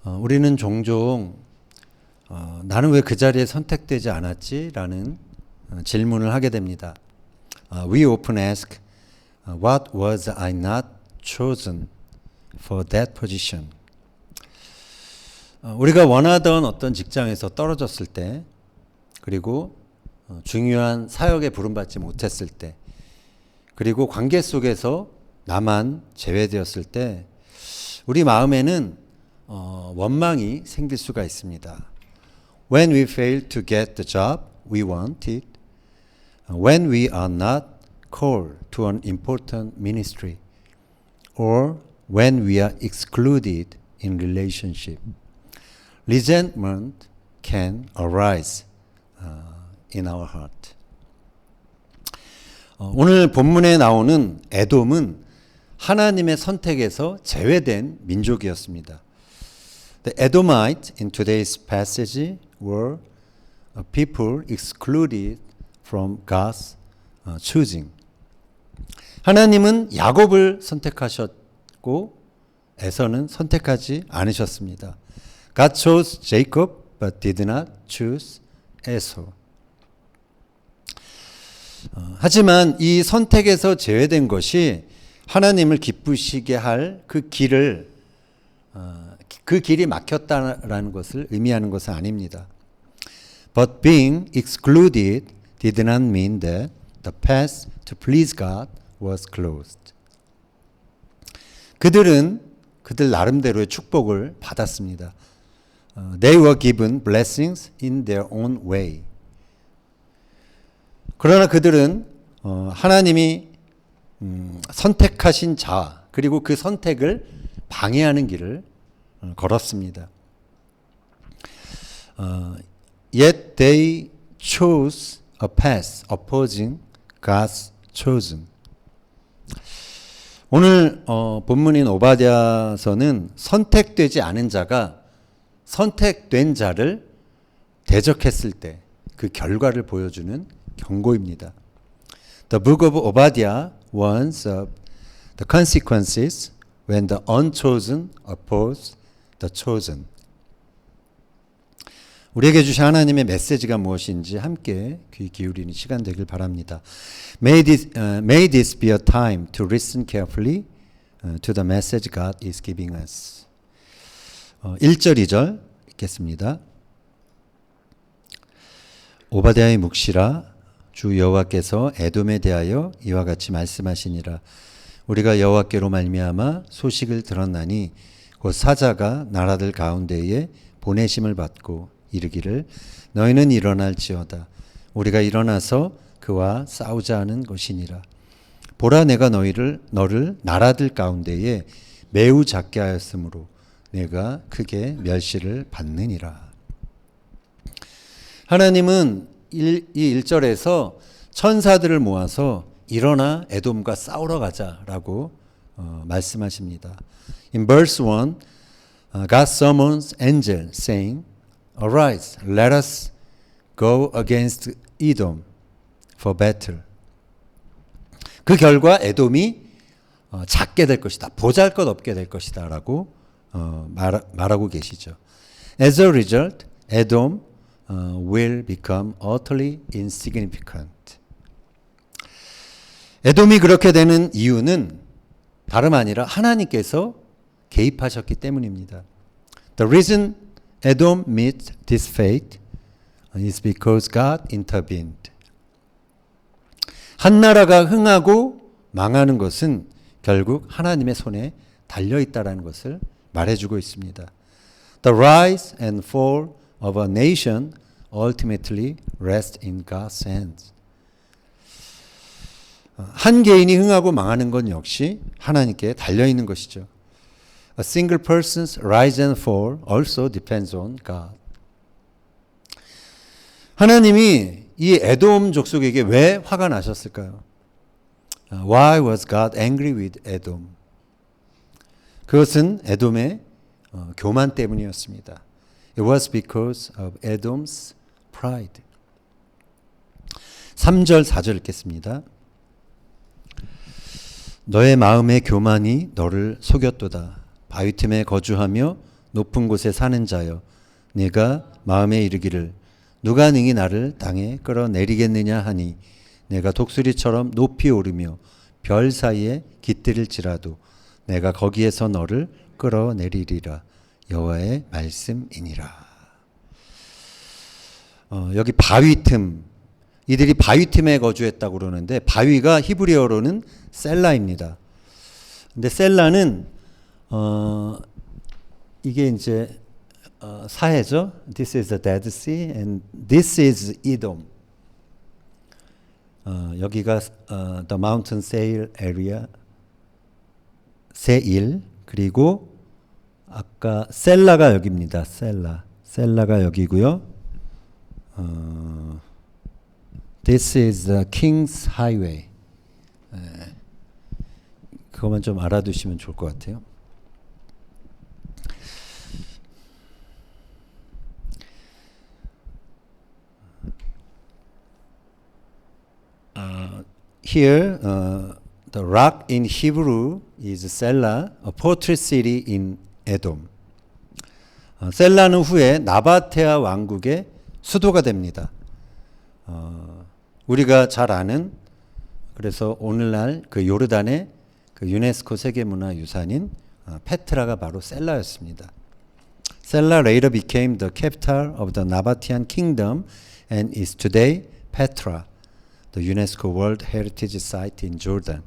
우리는 종종 나는 왜 그 자리에 선택되지 않았지? 라는 질문을 하게 됩니다. We often ask, what was I not chosen for that position? 우리가 원하던 어떤 직장에서 떨어졌을 때, 그리고 중요한 사역에 부름받지 못했을 때, 그리고 관계 속에서 나만 제외되었을 때, 우리 마음에는 원망이 생길 수가 있습니다. When we fail to get the job we wanted, when we are not called to an important ministry, or when we are excluded in relationship, resentment can arise in our heart. 오늘 본문에 나오는 에돔은 하나님의 선택에서 제외된 민족이었습니다. The Edomite in today's passage were a people excluded from God's choosing. 하나님은 야곱을 선택하셨고 에서는 선택하지 않으셨습니다. God chose Jacob but did not choose Esau. 하지만 이 선택에서 제외된 것이 하나님을 기쁘시게 할 그 길이 막혔다라는 것을 의미하는 것은 아닙니다. But being excluded did not mean that the path to please God was closed. 그들 나름대로의 축복을 받았습니다. They were given blessings in their own way. 그러나 그들은 하나님이 선택하신 자, 그리고 그 선택을 방해하는 길을 걸었습니다. Yet they chose a path opposing God's chosen. 오늘 본문인 오바댜서는 선택되지 않은 자가 선택된 자를 대적했을 때 그 결과를 보여주는 경고입니다. The book of Obadiah warns of the consequences when the unchosen oppose the chosen. 우리에게 주신 하나님의 메시지가 무엇인지 함께 귀 기울이는 시간 되길 바랍니다. May this be a time to listen carefully to the message God is giving us. 1절, 2절 읽겠습니다. 오바댜의 묵시라 주 여호와께서 에돔에 대하여 이와 같이 말씀하시니라. 우리가 여호와께로 말미암아 소식을 들었나니 곧 사자가 나라들 가운데에 보내심을 받고 이르기를 너희는 일어날지어다. 우리가 일어나서 그와 싸우자 하는 것이니라. 보라 내가 너를 나라들 가운데에 매우 작게 하였으므로 내가 크게 멸시를 받느니라. 하나님은 이 1절에서 천사들을 모아서 일어나 에돔과 싸우러 가자라고 말씀하십니다. In verse 1, God summons angel saying, Arise, let us go against Edom for battle. 그 결과 에돔이 작게 될 것이다. 보잘것없게 될 것이다 라고 말하고 계시죠. As a result, Edom will become utterly insignificant. 에돔이 그렇게 되는 이유는 다름 아니라 하나님께서 개입하셨기 때문입니다. The reason Edom meets this fate is because God intervened. 한 나라가 흥하고 망하는 것은 결국 하나님의 손에 달려 있다라는 것을 말해주고 있습니다. The rise and fall of a nation ultimately rest in God's hands. 한 개인이 흥하고 망하는 건 역시 하나님께 달려 있는 것이죠. A single person's rise and fall also depends on God. 하나님이 이 에돔 족속에게 왜 화가 나셨을까요? Why was God angry with Edom? 그것은 에돔의 교만 때문이었습니다. It was because of Edom's pride. 3절, 4절 읽겠습니다. 너의 마음의 교만이 너를 속였도다. 바위 틈에 거주하며 높은 곳에 사는 자여 네가 마음에 이르기를 누가 능히 나를 땅에 끌어내리겠느냐 하니 내가 독수리처럼 높이 오르며 별 사이에 깃들일지라도 내가 거기에서 너를 끌어내리리라. 여호와의 말씀이니라. 여기 바위 틈, 이들이 바위 틈에 거주했다고 그러는데 바위가 히브리어로는 셀라입니다. 근데 셀라는 이게 이제 사해죠. This is the Dead Sea and this is Edom. 여기가 the mountain Seir area, 세일. 그리고 아까 셀라가 여기입니다. 셀라가 여기고요. This is the King's Highway. 그것만 좀 알아두시면 좋을 것 같아요. Here, the rock in Hebrew is Sela, a fortress city in Edom. 셀라는 후에 나바테아 왕국의 수도가 됩니다. 우리가 잘 아는, 그래서 오늘날 그 요르단의 그 유네스코 세계문화유산인 페트라가 바로 셀라였습니다. Sela later became the capital of the Nabatean kingdom and is today Petra, the UNESCO World Heritage Site in Jordan.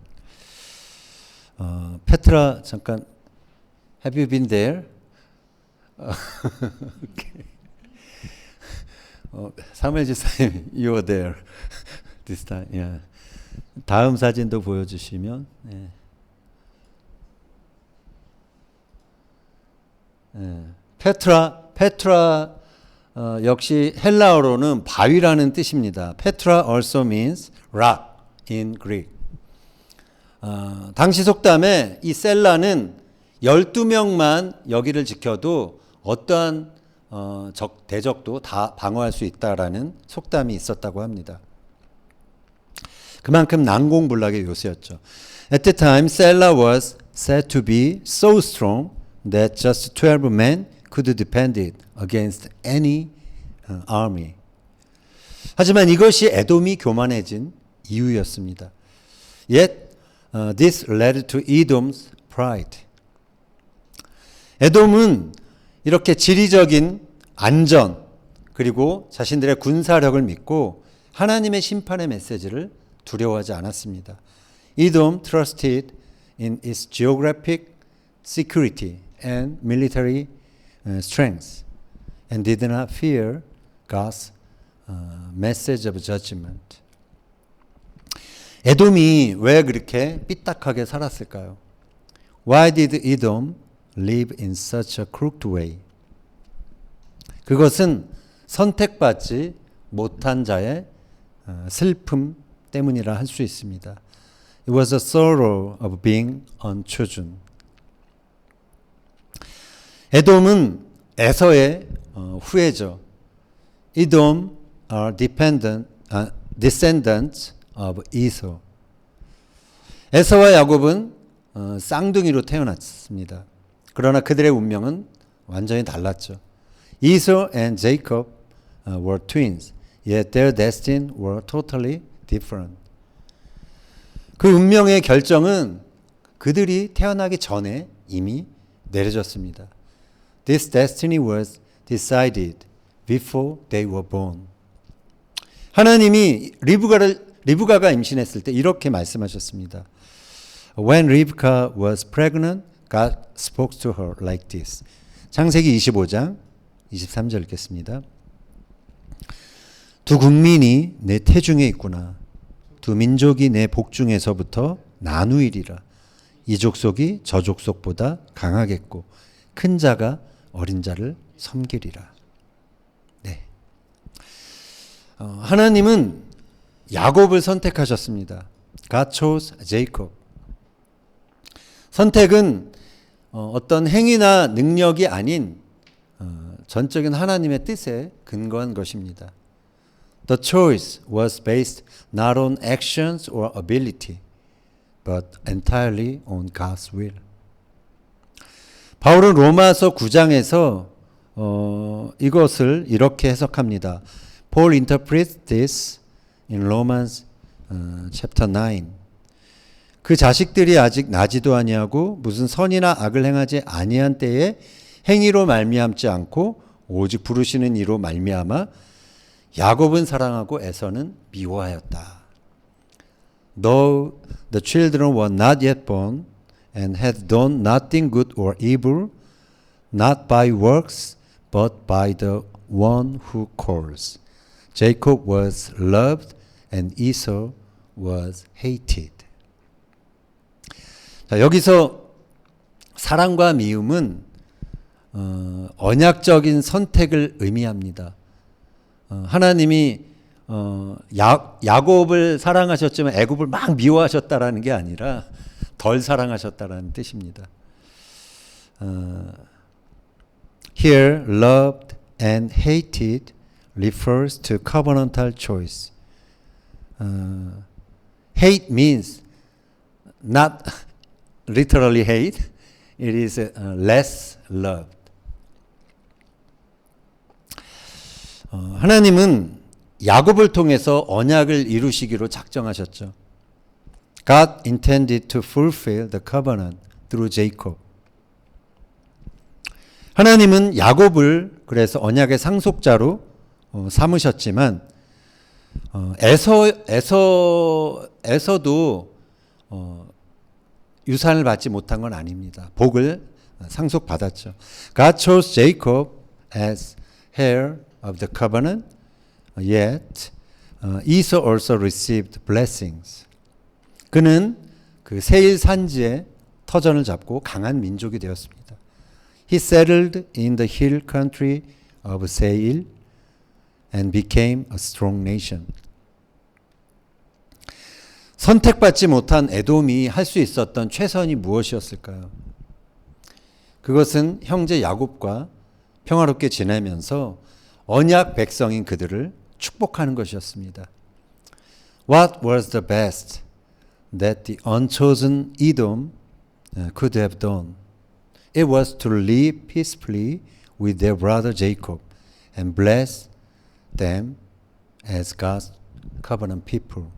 페트라 잠깐 Have you been there? Okay. 사무엘 지사님, you were there this time. Yeah. 다음 사진도 보여주시면. 예. 예. 페트라 역시 헬라어로는 바위라는 뜻입니다. Petra also means rock in Greek. 당시 속담에 이 셀라는 12명만 여기를 지켜도 어떠한 대적도 다 방어할 수 있다라는 속담이 있었다고 합니다. 그만큼 난공불락의 요새였죠. At the time, Sela was said to be so strong that just 12 men could defend it against any army. 하지만 이것이 에돔이 교만해진 이유였습니다. Yet, this led to Edom's pride. 에돔은 이렇게 지리적인 안전 그리고 자신들의 군사력을 믿고 하나님의 심판의 메시지를 두려워하지 않았습니다. Edom trusted in its geographic security and military strength and did not fear God's message of judgment. 에돔이 왜 그렇게 삐딱하게 살았을까요? Why did Edom live in such a crooked way? 그것은 선택받지 못한 자의 슬픔 때문이라 할 수 있습니다. It was a sorrow of being unchosen. 에돔은 에서의 후예죠. Edom are descendants of Esau. 에서와 야곱은 쌍둥이로 태어났습니다. 그러나 그들의 운명은 완전히 달랐죠. Esau and Jacob were twins, yet their destiny were totally different. 그 운명의 결정은 그들이 태어나기 전에 이미 내려졌습니다. This destiny was decided before they were born. 하나님이 리브가가 임신했을 때 이렇게 말씀하셨습니다. When Rivka was pregnant, God spoke to her like this. 창세기 25장 23절 읽겠습니다. 두 국민이 내 태중에 있구나. 두 민족이 내 복중에서부터 나누이리라. 이 족속이 저 족속보다 강하겠고 큰 자가 어린 자를 섬기리라. 네. 하나님은 야곱을 선택하셨습니다. God chose Jacob. 선택은 어떤 행위나 능력이 아닌 전적인 하나님의 뜻에 근거한 것입니다. The choice was based not on actions or ability, but entirely on God's will. 바울은 로마서 9장에서 이것을 이렇게 해석합니다. Paul interprets this in Romans chapter 9. 그 자식들이 아직 나지도 아니하고 무슨 선이나 악을 행하지 아니한 때에 행위로 말미암지 않고 오직 부르시는 이로 말미암아 야곱은 사랑하고 에서는 미워하였다. Though the children were not yet born and had done nothing good or evil, not by works, but by the one who calls. Jacob was loved and Esau was hated. 자, 여기서 사랑과 미움은 언약적인 선택을 의미합니다. 하나님이 야곱을 사랑하셨지만 애굽을 막 미워하셨다라는 게 아니라 덜 사랑하셨다라는 뜻입니다. Here, loved and hated refers to covenantal choice. Hate means not literally hate. It is less loved. 하나님은 야곱을 통해서 언약을 이루시기로 작정하셨죠. God intended to fulfill the covenant through Jacob. 하나님은 야곱을 그래서 언약의 상속자로 삼으셨지만 에서도 유산을 받지 못한 건 아닙니다. 복을 상속받았죠. God chose Jacob as heir of the covenant, yet Esau also received blessings. 그는 그 세일 산지에 터전을 잡고 강한 민족이 되었습니다. He settled in the hill country of Seir and became a strong nation. 선택받지 못한 에돔이 할 수 있었던 최선이 무엇이었을까요? 그것은 형제 야곱과 평화롭게 지내면서 언약 백성인 그들을 축복하는 것이었습니다. What was the best that the unchosen Edom could have done? It was to live peacefully with their brother Jacob and bless them as God's covenant people.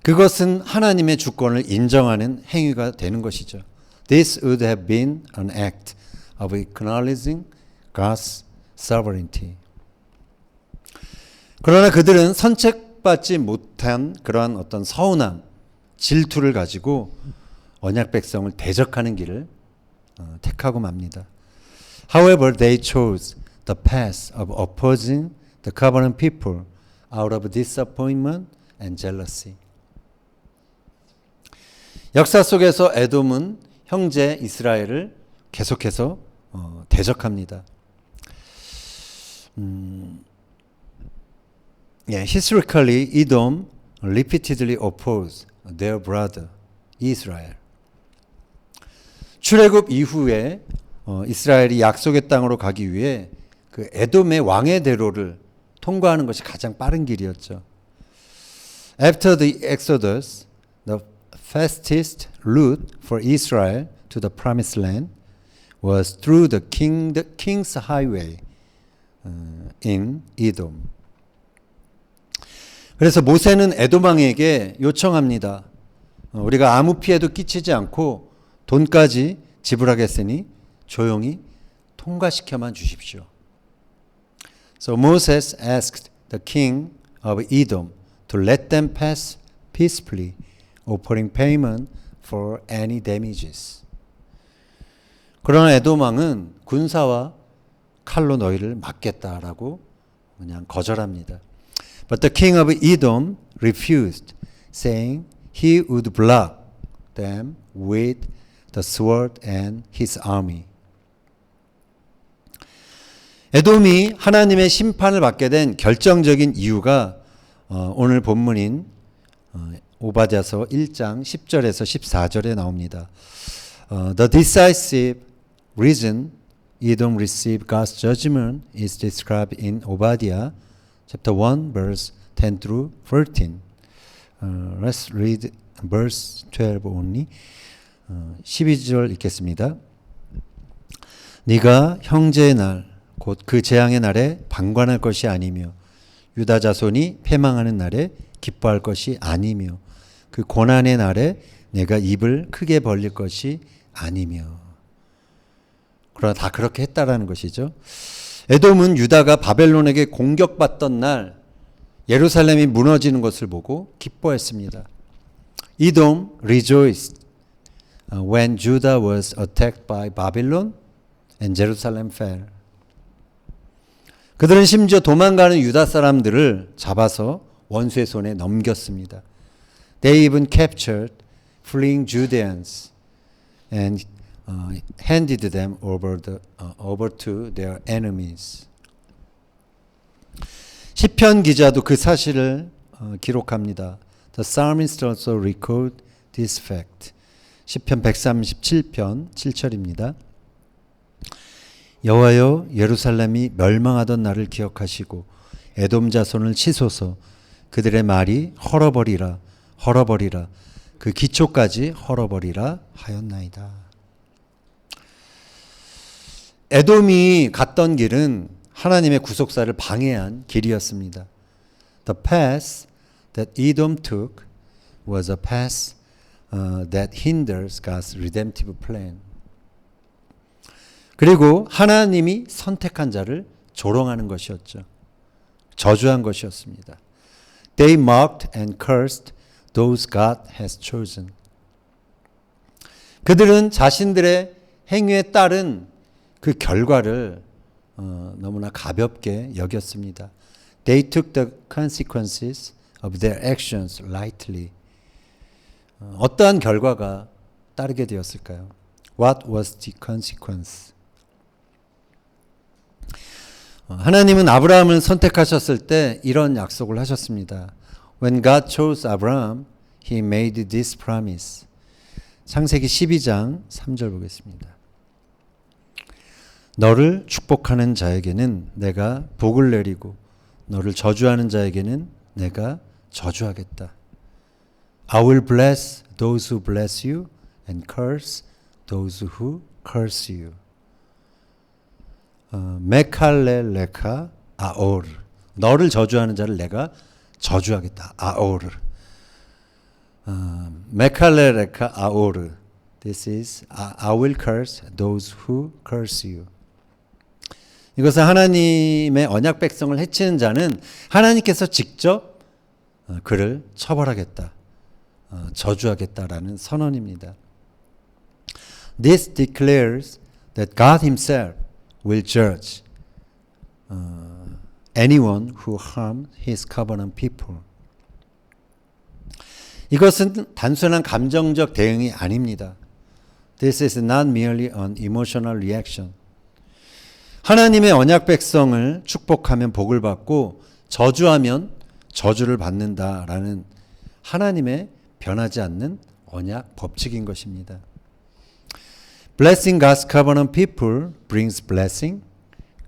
그것은 하나님의 주권을 인정하는 행위가 되는 것이죠. This would have been an act of acknowledging God's sovereignty. 그러나 그들은 선택받지 못한 그러한 어떤 서운함, 질투를 가지고 언약 백성을 대적하는 길을 택하고 맙니다. However, they chose the path of opposing the covenant people out of disappointment and jealousy. 역사 속에서 에돔은 형제 이스라엘을 계속해서 대적합니다. Historically, Edom repeatedly opposed their brother Israel. 출애굽 이후에 이스라엘이 약속의 땅으로 가기 위해 그 에돔의 왕의 대로를 통과하는 것이 가장 빠른 길이었죠. After the Exodus, the fastest route for Israel to the promised land was through the king's highway in Edom. 그래서 모세는 에돔 왕에게 요청합니다. 우리가 아무 피해도 끼치지 않고 돈까지 지불하겠으니 조용히 통과시켜만 주십시오. So Moses asked the king of Edom to let them pass peacefully, offering payment for any damages. 그러나 에돔 왕은 군사와 칼로 너희를 막겠다라고 그냥 거절합니다. But the king of Edom refused, saying he would block them with the sword and his army. 에돔이 하나님의 심판을 받게 된 결정적인 이유가 오늘 본문인 오바댜서 1장 10절에서 14절에 나옵니다. The decisive reason Edom received God's judgment is described in Obadiah chapter 1 verse 10 through 13. Let's read verse 12 only. 12절 읽겠습니다. 네가 형제의 날 곧 그 재앙의 날에 방관할 것이 아니며 유다 자손이 패망하는 날에 기뻐할 것이 아니며 그 고난의 날에 내가 입을 크게 벌릴 것이 아니며. 그러나 다 그렇게 했다라는 것이죠. 에돔은 유다가 바벨론에게 공격받던 날 예루살렘이 무너지는 것을 보고 기뻐했습니다. Edom rejoiced when Judah was attacked by Babylon and Jerusalem fell. 그들은 심지어 도망가는 유다 사람들을 잡아서 원수의 손에 넘겼습니다. They even captured fleeing Judeans and handed them over to their enemies. 시편 기자도 그 사실을 기록합니다. The psalmist also record this fact. 시편 137편 7절입니다. 여호와여 예루살렘이 멸망하던 날을 기억하시고 에돔 자손을 치소서. 그들의 말이 헐어버리라 헐어버리라 그 기초까지 헐어버리라 하였나이다. 에돔이 갔던 길은 하나님의 구속사를 방해한 길이었습니다. The path that Edom took was a path that hinders God's redemptive plan. 그리고 하나님이 선택한 자를 조롱하는 것이었죠. 저주한 것이었습니다. They mocked and cursed those God has chosen. 그들은 자신들의 행위에 따른 그 결과를 너무나 가볍게 여겼습니다. They took the consequences of their actions lightly. 어떠한 결과가 따르게 되었을까요? What was the consequence? 하나님은 아브라함을 선택하셨을 때 이런 약속을 하셨습니다. When God chose Abraham, He made this promise. 창세기 12장 3절 보겠습니다. 너를 축복하는 자에게는 내가 복을 내리고 너를 저주하는 자에게는 내가 저주하겠다. I will bless those who bless you and curse those who curse you. 메칼레레카 아오르. 너를 저주하는 자를 내가 저주하겠다. 아오르. 메칼레레카 아오르. This is I will curse those who curse you. 이것은 하나님의 언약 백성을 해치는 자는 하나님께서 직접 그를 처벌하겠다. 저주하겠다라는 선언입니다. This declares that God himself will judge anyone who harms his covenant people. 이것은 단순한 감정적 대응이 아닙니다. This is not merely an emotional reaction. 하나님의 언약 백성을 축복하면 복을 받고 저주하면 저주를 받는다라는 하나님의 변하지 않는 언약 법칙인 것입니다. Blessing God's covenant people brings blessing.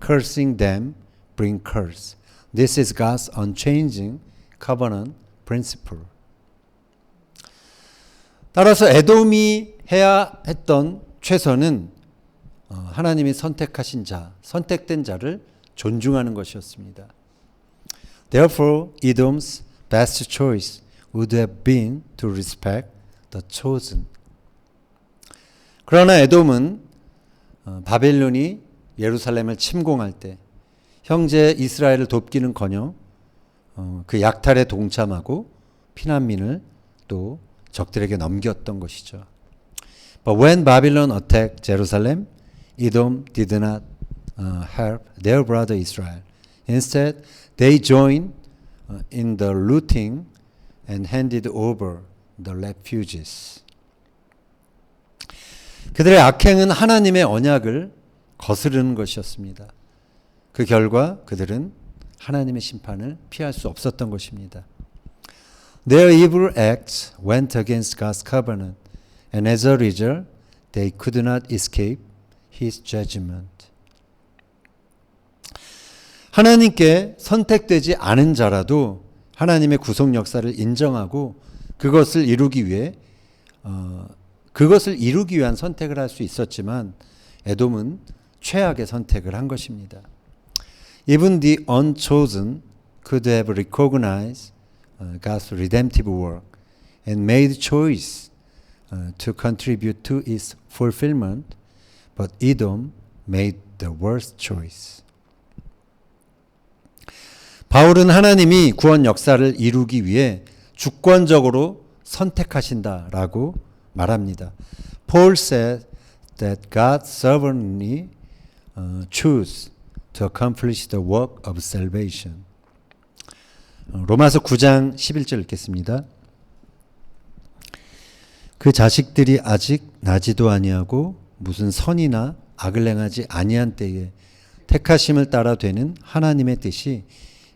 Cursing them bring curse. This is God's unchanging covenant principle. 따라서 에돔이 해야 했던 최선은 하나님이 선택하신 자, 선택된 자를 존중하는 것이었습니다. Therefore, Edom's best choice would have been to respect the chosen. 그러나 에돔은 바벨론이 예루살렘을 침공할 때 형제 이스라엘을 돕기는커녕 그 약탈에 동참하고 피난민을 또 적들에게 넘겼던 것이죠. But when Babylon attacked Jerusalem, Edom did not help their brother Israel. Instead, they joined in the looting and handed over the refugees. 그들의 악행은 하나님의 언약을 거스르는 것이었습니다. 그 결과 그들은 하나님의 심판을 피할 수 없었던 것입니다. Their evil acts went against God's covenant, and as a result, they could not escape His judgment. 하나님께 선택되지 않은 자라도 하나님의 구속 역사를 인정하고 그것을 이루기 위해 그것을 이루기 위한 선택을 할 수 있었지만 에돔은 최악의 선택을 한 것입니다. Even the unchosen could have recognized God's redemptive work and made choice to contribute to its fulfillment, but Edom made the worst choice. 바울은 하나님이 구원 역사를 이루기 위해 주권적으로 선택하신다라고 말합니다. Paul said that God sovereignly chose to accomplish the work of salvation. 로마서 9장 11절 읽겠습니다. 그 자식들이 아직 나지도 아니하고 무슨 선이나 악을 행하지 아니한 때에 택하심을 따라 되는 하나님의 뜻이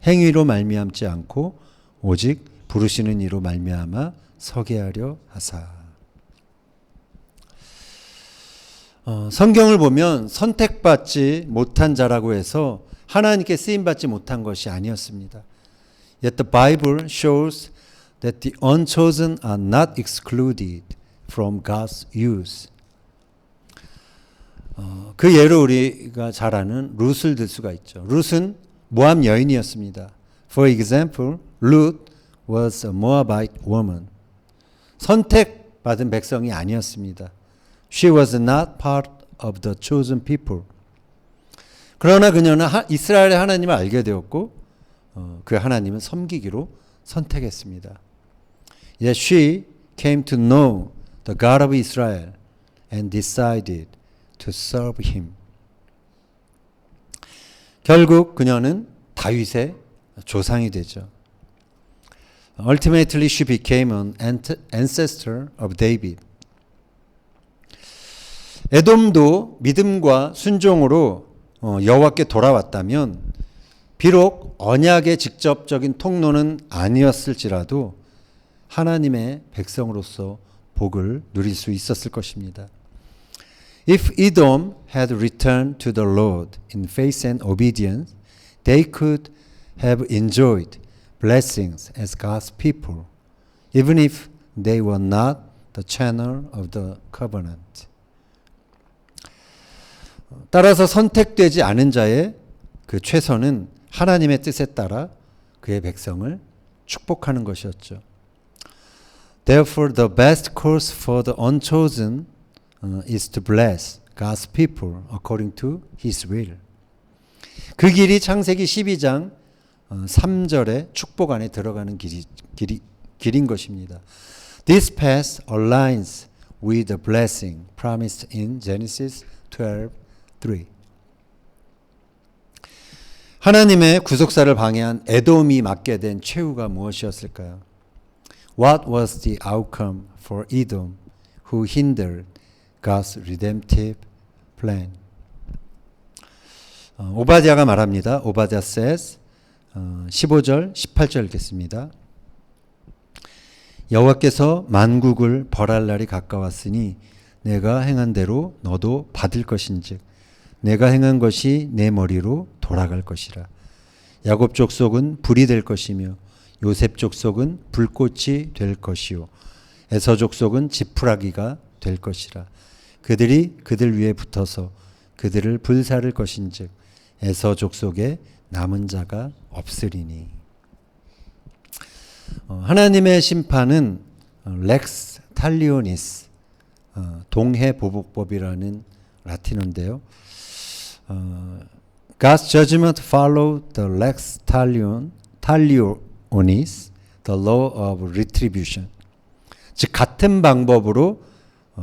행위로 말미암지 않고 오직 부르시는 이로 말미암아 서게 하려 하사. 성경을 보면 선택받지 못한 자라고 해서 하나님께 쓰임받지 못한 것이 아니었습니다. Yet the Bible shows that the unchosen are not excluded from God's use. 그 예로 우리가 잘 아는 룻을 들 수가 있죠. 룻은 모압 여인이었습니다. For example, Ruth was a Moabite woman. 선택받은 백성이 아니었습니다. She was not part of the chosen people. 그러나 그녀는 이스라엘의 하나님을 알게 되었고 그 하나님은 섬기기로 선택했습니다. Yet she came to know the God of Israel and decided to serve him. 결국 그녀는 다윗의 조상이 되죠. Ultimately she became an ancestor of David. 에돔도 믿음과 순종으로 여호와께 돌아왔다면 비록 언약의 직접적인 통로는 아니었을지라도 하나님의 백성으로서 복을 누릴 수 있었을 것입니다. If Edom had returned to the Lord in faith and obedience, they could have enjoyed blessings as God's people, even if they were not the channel of the covenant. 따라서 선택되지 않은 자의 그 최선은 하나님의 뜻에 따라 그의 백성을 축복하는 것이었죠. Therefore, the best course for the unchosen is to bless God's people according to His will. 그 길이 창세기 12장 3절의 축복 안에 들어가는 길인 것입니다. This path aligns with the blessing promised in Genesis 12:3. 하나님의 구속사를 방해한 에돔이 맞게 된 최후가 무엇이었을까요? What was the outcome for Edom who hindered God's redemptive plan? 오바댜가 말합니다. 오바댜 says 15절 18절 읽겠습니다. 여호와께서 만국을 벌할 날이 가까웠으니 내가 행한 대로 너도 받을 것인즉 내가 행한 것이 내 머리로 돌아갈 것이라. 야곱 족속은 불이 될 것이며 요셉 족속은 불꽃이 될 것이요 에서 족속은 지푸라기가 될 것이라. 그들이 그들 위에 붙어서 그들을 불사를 것인즉 에서 족속에 남은 자가 없으리니. 하나님의 심판은 렉스 탈리오니스 동해보복법이라는 라틴어인데요. God's judgment followed the lex talionis, the law of retribution. 즉 같은 방법으로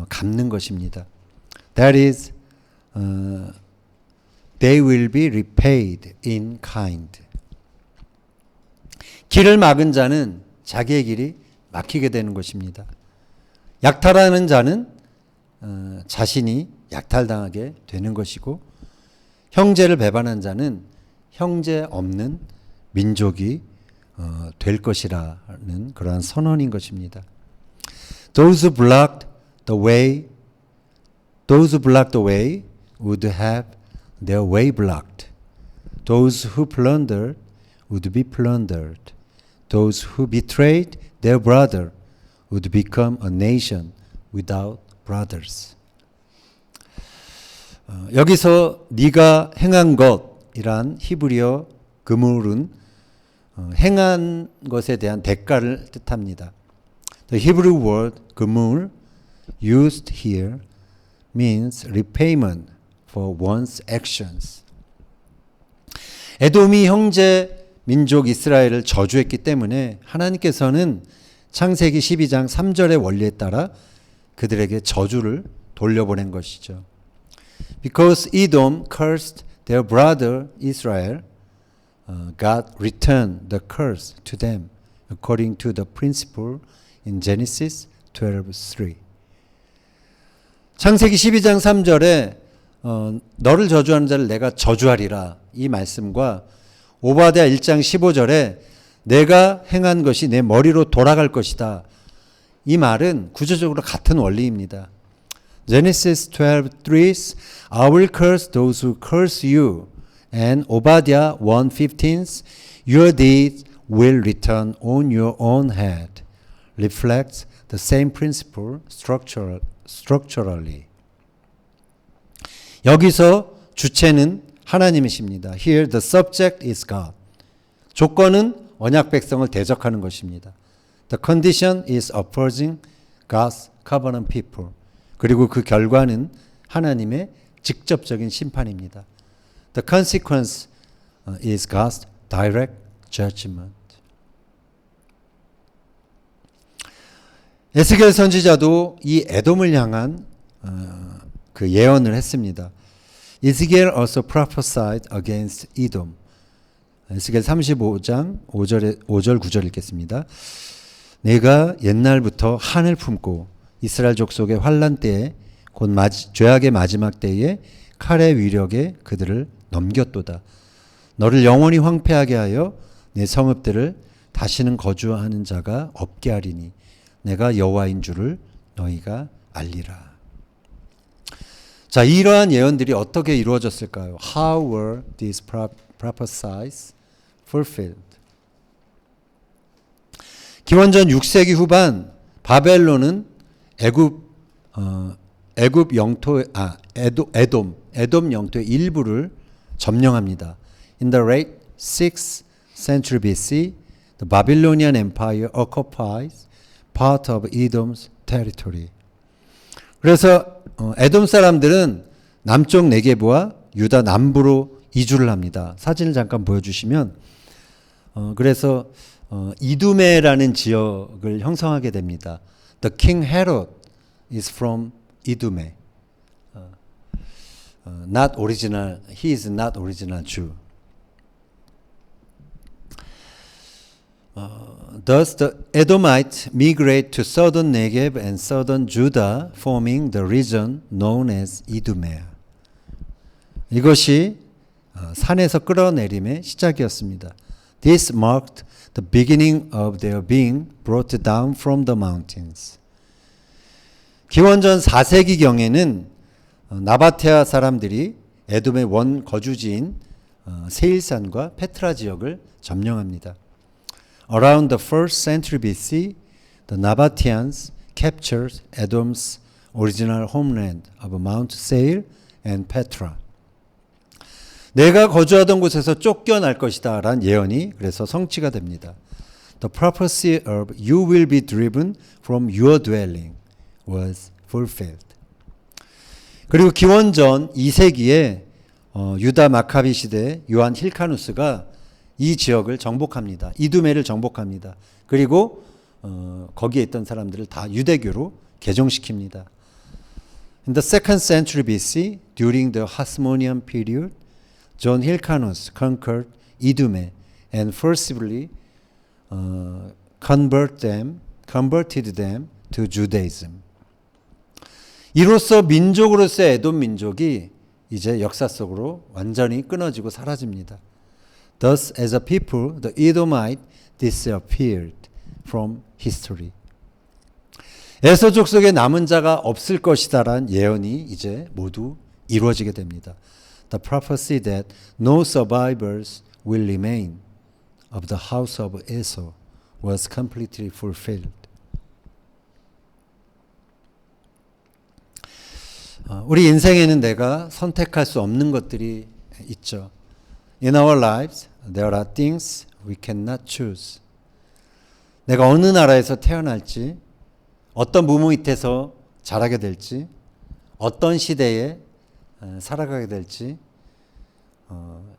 갚는 것입니다. That is, they will be repaid in kind. 길을 막은 자는 자기의 길이 막히게 되는 것입니다. 약탈하는 자는 자신이 약탈당하게 되는 것이고 형제를 배반한 자는 형제 없는 민족이 될 것이라는 그러한 선언인 것입니다. Those who blocked the way would have their way blocked. Those who plundered would be plundered. Those who betrayed their brother would become a nation without brothers. 여기서 네가 행한 것이란 히브리어 그물은 행한 것에 대한 대가를 뜻합니다. The Hebrew word 그물 used here means repayment for one's actions. 에돔이 형제 민족 이스라엘을 저주했기 때문에 하나님께서는 창세기 12장 3절의 원리에 따라 그들에게 저주를 돌려보낸 것이죠. Because Edom cursed their brother Israel, God returned the curse to them according to the principle in Genesis 12:3. 창세기 12장 3절에 너를 저주하는 자를 내가 저주하리라 이 말씀과 오바댜 1장 15절에 내가 행한 것이 내 머리로 돌아갈 것이다. 이 말은 구조적으로 같은 원리입니다. Genesis 12:3 I will curse those who curse you and 오바댜 1:15 Your deeds will return on your own head reflects the same principle structurally. 여기서 주체는 하나님이십니다. Here the subject is God. 조건은 언약 백성을 대적하는 것입니다. The condition is opposing God's covenant people. 그리고 그 결과는 하나님의 직접적인 심판입니다. The consequence is God's direct judgment. 에스겔 선지자도 이 에돔을 향한 그 예언을 했습니다. Ezekiel also prophesied against Edom. 에스겔 35장 5절 9절 읽겠습니다. 내가 옛날부터 한을 품고 이스라엘 족속의 환난 때에 곧 죄악의 마지막 때에 칼의 위력에 그들을 넘겼도다. 너를 영원히 황폐하게 하여 내 성읍들을 다시는 거주하는 자가 없게 하리니 내가 여호와인 줄을 너희가 알리라. 자, 이러한 예언들이 어떻게 이루어졌을까요? How were these prophecies fulfilled? 기원전 6세기 후반 바벨론은 애굽 영토 에돔 영토의 일부를 점령합니다. In the late 6th century BC, the Babylonian Empire occupies part of Edom's territory. 그래서 에돔 사람들은 남쪽 네게브와 유다 남부로 이주를 합니다. 사진을 잠깐 보여주시면 그래서 이두메라는 지역을 형성하게 됩니다. The king Herod is from 이두메. Not original. He is not original Jew. Thus the Edomites migrate to southern Negev and southern Judah, forming the region known as 이두메. 이것이 산에서 끌어내림의 시작이었습니다. This marked the beginning of their being brought down from the mountains. 기원전 4세기경에는 나바테아 사람들이 에돔의 원 거주지인 세일산과 페트라 지역을 점령합니다. Around the 1st century BC, the Nabateans captured Edom's original homeland of Mount Seir and Petra. 내가 거주하던 곳에서 쫓겨날 것이다 라는 예언이 그래서 성취가 됩니다. The prophecy of you will be driven from your dwelling was fulfilled. 그리고 기원전 2세기에 유다 마카비 시대 요한 힐카누스가 이 지역을 정복합니다. 이두메를 정복합니다. 그리고 거기에 있던 사람들을 다 유대교로 개종시킵니다. In the 2nd century BC, during the Hasmonean period, John Hyrcanus conquered 이두메 and forcibly converted them to Judaism. 이로써 민족으로서의 에돔 민족이 이제 역사 속으로 완전히 끊어지고 사라집니다. Thus, as a people, the Edomite disappeared from history. 에서 족속에 남은 자가 없을 것이다라는 예언이 이제 모두 이루어지게 됩니다. The prophecy that no survivors will remain of the house of Esau was completely fulfilled. 우리 인생에는 내가 선택할 수 없는 것들이 있죠. In our lives, there are things we cannot choose. 내가 어느 나라에서 태어날지, 어떤 부모 밑에서 자라게 될지, 어떤 시대에 살아가게 될지,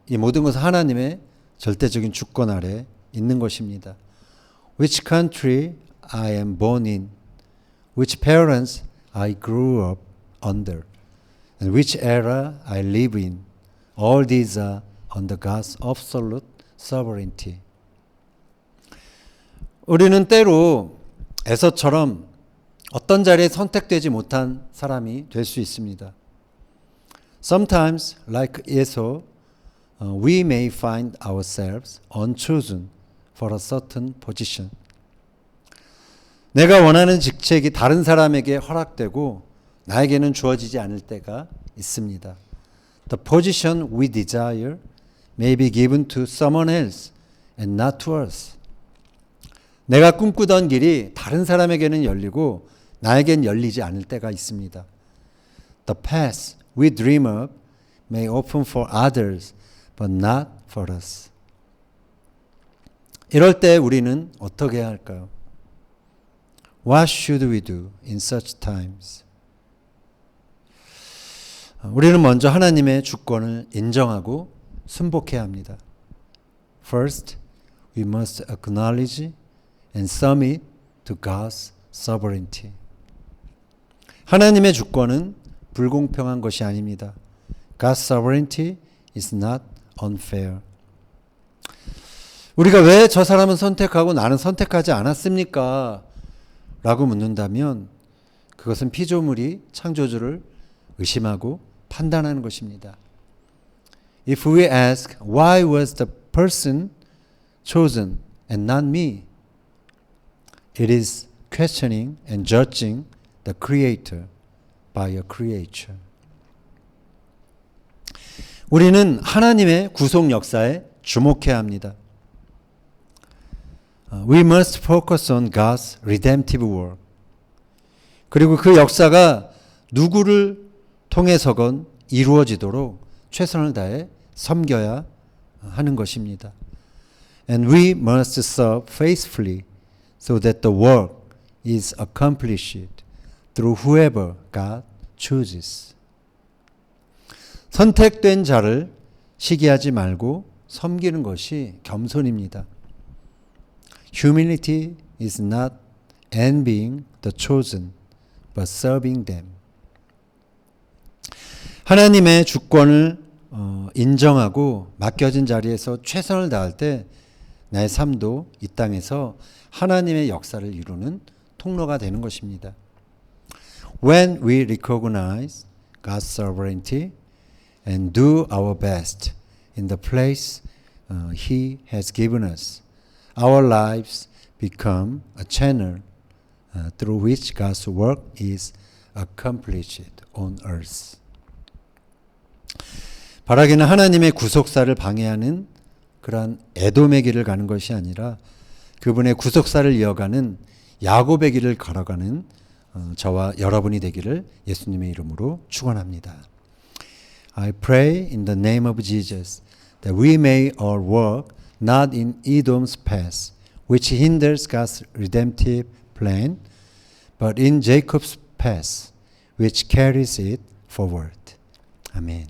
이 모든 것은 하나님의 절대적인 주권 아래 있는 것입니다. Which country I am born in, which parents I grew up under, and which era I live in, all these are under God's absolute sovereignty. 우리는 때로 에서처럼 어떤 자리에 선택되지 못한 사람이 될 수 있습니다. Sometimes, like Esau, we may find ourselves unchosen for a certain position. 내가 원하는 직책이 다른 사람에게 허락되고 나에게는 주어지지 않을 때가 있습니다. The position we desire may be given to someone else and not to us. 내가 꿈꾸던 길이 다른 사람에게는 열리고 나에겐 열리지 않을 때가 있습니다. The path we dream of may open for others, but not for us. 이럴 때 우리는 어떻게 해야 할까요? What should we do in such times? 우리는 먼저 하나님의 주권을 인정하고 순복해야 합니다. First, we must acknowledge and submit to God's sovereignty. 하나님의 주권은 불공평한 것이 아닙니다. God's sovereignty is not unfair. 우리가 왜 저 사람은 선택하고 나는 선택하지 않았습니까? 라고 묻는다면 그것은 피조물이 창조주를 의심하고 판단하는 것입니다. If we ask why was the person chosen and not me, it is questioning and judging the creator by a creature. 우리는 하나님의 구속 역사에 주목해야 합니다. We must focus on God's redemptive work. 그리고 그 역사가 누구를 통해서건 이루어지도록 최선을 다해 섬겨야 하는 것입니다. And we must serve faithfully so that the work is accomplished through whoever God chooses. 선택된 자를 시기하지 말고 섬기는 것이 겸손입니다. Humility is not envying the chosen, but serving them. 하나님의 주권을 인정하고 맡겨진 자리에서 최선을 다할 때 나의 삶도 이 땅에서 하나님의 역사를 이루는 통로가 되는 것입니다. When we recognize God's sovereignty and do our best in the place He has given us, our lives become a channel through which God's work is accomplished on earth. 바라기는 하나님의 구속사를 방해하는 그러한 에돔의 길을 가는 것이 아니라 그분의 구속사를 이어가는 야곱의 길을 걸어가는 저와 여러분이 되기를 예수님의 이름으로 축원합니다. I pray in the name of Jesus that we may all walk not in Edom's path, which hinders God's redemptive plan, but in Jacob's path, which carries it forward. 아멘.